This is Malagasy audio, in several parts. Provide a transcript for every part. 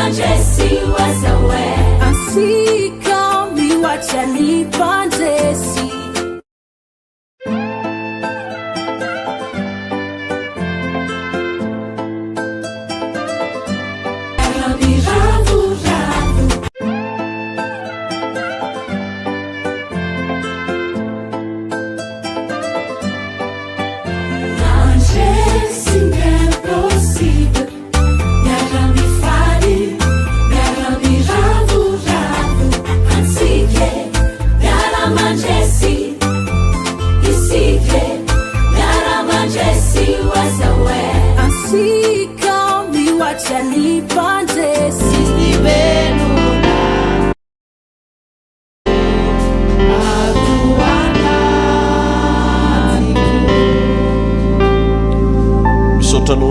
manjesi wazawe ansika miwacha nipanjesi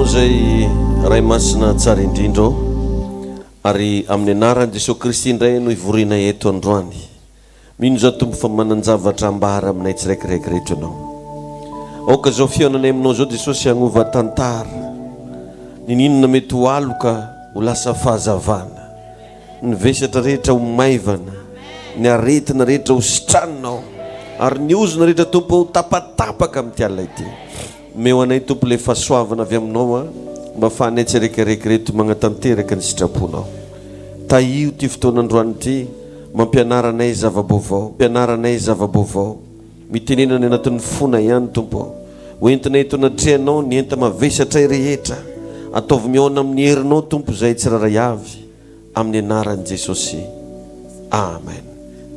zay ray masina tsara indrindro ary amin'ny anarany Jesosy Kristy indray no ivoriana eto androany. Mino zao tompo fa mananjavatra ambara aminay tsiraikiraiky rehetra anao. Aoka zao fiaonanay aminao zao Jesosy hagnova tantara. Ninona mety ho aloka ho lasa fahazavana. Ny vesatra rehetra ho maivana. Ny aretina rehetra ho sitranao. Ary ny ozona rehetra tompo ho tapatapaka amin'ny alina ity. Meo anay tompo le fahasoavana avy aminao mba fahanay tsiraikiraiky reto magnatanteraka ny sitraponao. Taio ty fotoanandroany ty mampianaranay zava-baovao, mpianaranay zava-baovao, mitenenana anatin'ny fona ihany tompo. Hoentinay eto anatrehanao ny enta mavesatra rehetra, ataovy miaona amin'ny herinao tompo zay tsiraray avy amin'ny anaran'i Jesosy. Amen.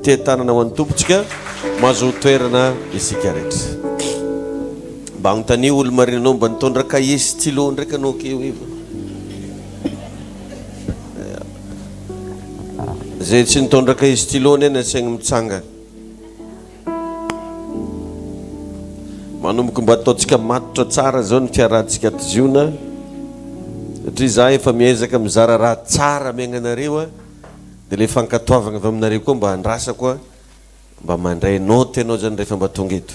Tia tanana ho an'ny tompotsika mahazo toerana isika rehetra. Mba agnontany olo marinanao mba nitondra cahier stylo ndraiky anao keo iva. Zay tsy nitondra cahier stylo neny asaigny mitsanga. Manomboka mba ataontsika matotra tsara zao ny fiarahantsika tiziona. Satria za efa miezaka mizara raha tsara miagnanareo dia le fankatoavagna avy aminareo koa mba handrasa koa mba mandray note anao zany rehefa mba tonga eto.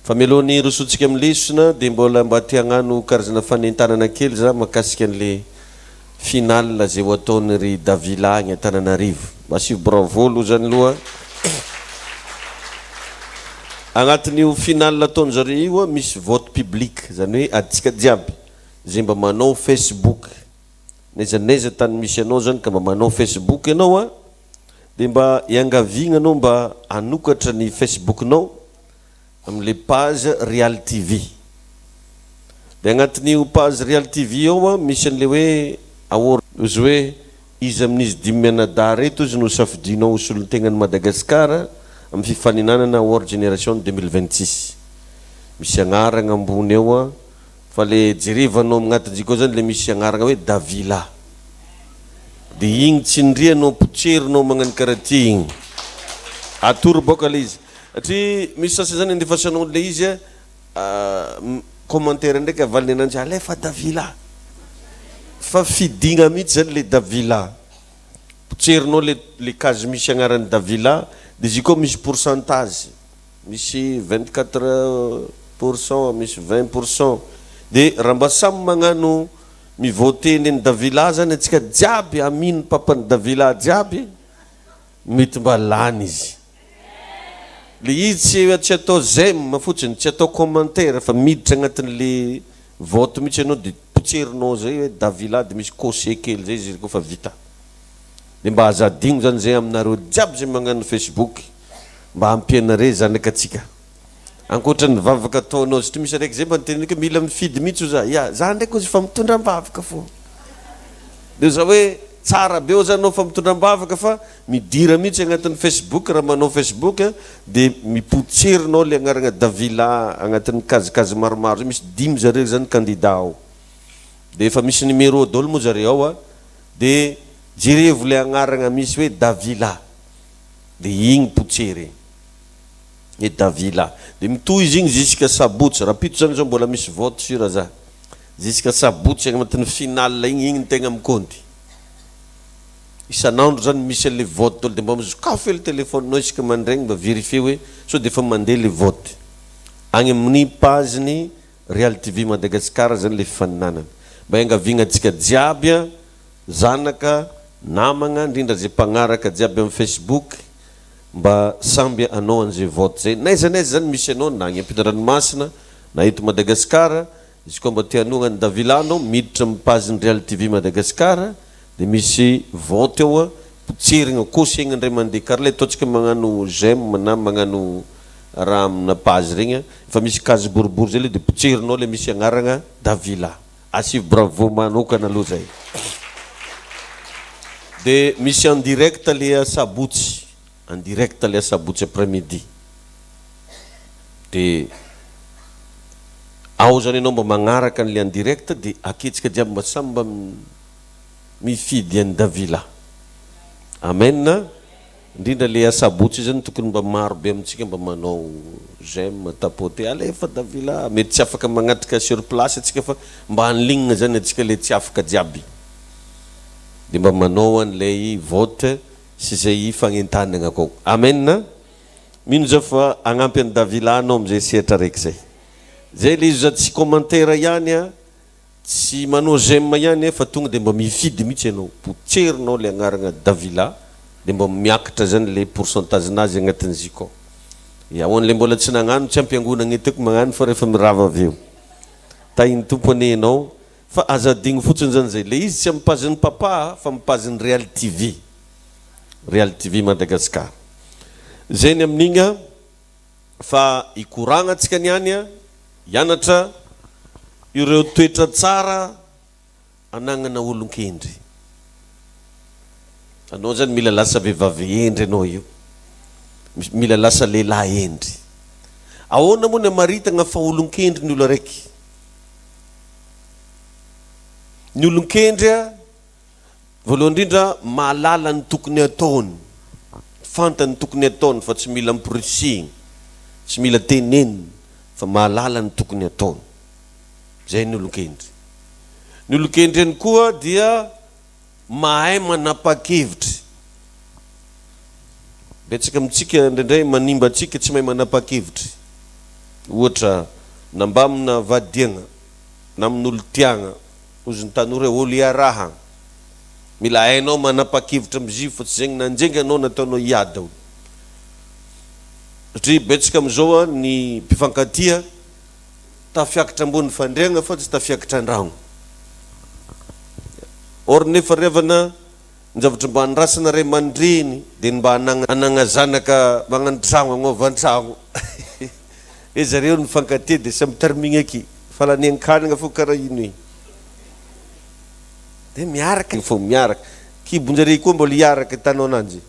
Fa mialohan'ny rosotsika amin'ny lesona dia mbola mba tia hagnano karazana fanentanana kely za makasika an'le finale zay ho ataony ry Davila agny Antananarivo. Masivy bravo aloha zany aloha. Agnatin'io finale ataony zareo io misy vote public, zany hoe atsika jiaby zay mba manao Facebook. Neza tany misy anao zany ka mba manao Facebook ianao dia mba iangaviagna anao mba anokatra ny Facebooknao am'le page Real TV. Dia agnatin'io page Real TV ao misy an'le hoe award izy hoe izy amin'izy 5 mianadahy reto izy no safidinao solon-tegnan'i Madagasikara amin'ny fifaninanana award génération 2026. Misy agnarana ambony ao fa le jerevanao agnatin'izay koa zany le misy agnarana hoe Davila. Dia igny tsindrianao potserinao magnano karaha ty igny. Atoro boka le izy. Satria misy sasa zany andefasanao le izy commentaire ndraiky avaliny ananjy alefa Davila. Fa fidigna mihitsy zany le Davila. Potserinao le case misy agnarany Davila dia izy koa misy pourcentage. Misy 24%, misy 20%. Dia raha mba samy magnano mivote neny Davila zany atsika jiaby amino papany Davila jiaby mety mba lany izy. Le izy tsy atao j'aime fotsiny, tsy atao commentaire fa miditra agnatin'le vote mihitsy anao dia potserinao zay hoe Davila dia misy coché kely zay izy koa fa vita. Dia mba azadigno zany zay aminareo jiaby zay magnano Facebook mba ampianare zanaka atsika. Ankoatran'ny vavaka ataonao satria misy araiky zay mba niteneniko mila mifidy mihitsy za. Ya, za ndraiky ozy fa mitondram-bavaka fo. Dia za hoe tsara be zany anao fa mitondram-bavaka fa midira mihitsy agnatin'ny Facebook raha manao Facebook dia mipotserinao le agnarana Davila agnatin'ny kazikazy maromaro. Misy 5 zareo zany candidat ao. Dia efa misy numéro daholo moa zareo ao dia jerevo le agnarana misy hoe Davila. Dia igny potsery. E Davila. Dia mitohy izy igny jusqu'à sabotsy. Rapito zany zao mbola misy vote sura za. Jusqu'à sabotsy agnatin'ny finale igny tegna mikonty. Isanandro zany misy le vote tolo dia mba mizokafo le téléphone-nao isaka mandraigny mba vérifier hoe so dia efa mandeha le vote. Agny amin'ny page-ny Real TV Madagasikara zany le fifaninanana. Mba iangaviagna antsika jiaby zanaka namagna indrindra zay mpagnaraka jiaby amin'ny Facebook mba samby anao an'izay vote zay naiza zany misy anao na agny ampita-dranomasina na eto Madagasikara izy koa mba tia hanonga ny Davila anao miditra amin'ny page-ny Real TV Madagasikara dia misy vote eo potserigna kosy egny indray mandeha karle ataontsika magnano j'aime na magnano raha amina page regny fa misy case boribory zay le dia potserinao le misy agnarana Davila asivy bravo manokana aloha zay dia misy en direct le sabotsy en direct le sabotsy après-midi dia ao zany ianao mba magnaraka an'le en direct dia aketsika jiaby mba samy mba mifidy an'i Davila amen indrindra le sabotsy zany tokony mba maro be amintsika mba manao j'aime tapoter alefa Davila mety tsy afaka magnatrika sur place atsika fa mba anlignina zany atsika le tsy afaka jiaby dia mba manao an'ilay vote sy zay fagnentanana akao amen mino zao fa agnampy an'i Davila anao am'izay sehatra raiky zay le izy tsy commentaire ihany a tsy manao j'aime ihany fa tonga dia mba mifidy mihitsy ianao potserinao le agnarana Davila dia mba miakatra zany le pourcentage nazy agnatin'izy ko ahoan'le mbola tsy nagnano tsy ampiangona agnetiko magnano fa rehefa mirava avy eo tahiny tompony anao fa azadigny fotsiny zany zay le izy tsy ampaziny papa fa mipaziny Real TV Madagasikara zay ny amin'igny fa ikoragna antsika niany a hianatra ireo toetra tsara anagnana olon-kendry anao zany mila lasa vehivavy endry anao io mila lasa lehilahy endry ahoana moa ny maritagna fa olon-kendry ny olo araiky ny olon-kendry a voalohany indrindra mahalala ny tokony ataony fantany tokony ataony fa tsy mila mporisiny tsy mila teneniny fa mahalala ny tokony ataony zay ny olon-kendry ny olon-kendry any koa dia mahay manapa-kevitry betsaka amintsika indraindray manimba atsika tsy mahay manapa-kevitry ohatra nambamina vadiagna na amin'olo tiagna ozy ny tanora olo iaraha mila hainao manapa-kevitra am'izy fa tsy zegny nanjenga anao nataonao iada satria betsaka am'izao ny mpifankatia tafiakatra ambony fandriagna fa tsy tafiakatra andragno or nefa revana ny zavatra mba andrasana ray aman-dreny dia mba anagna zanaka magnano tragno agnaovan-tragno e zareo ny fankatia dia samy tarmigny aky falanian-kanigna fo karaha ino i dia miaraka fo miaraka kibonjare koa mbola hiaraka tanao ananjy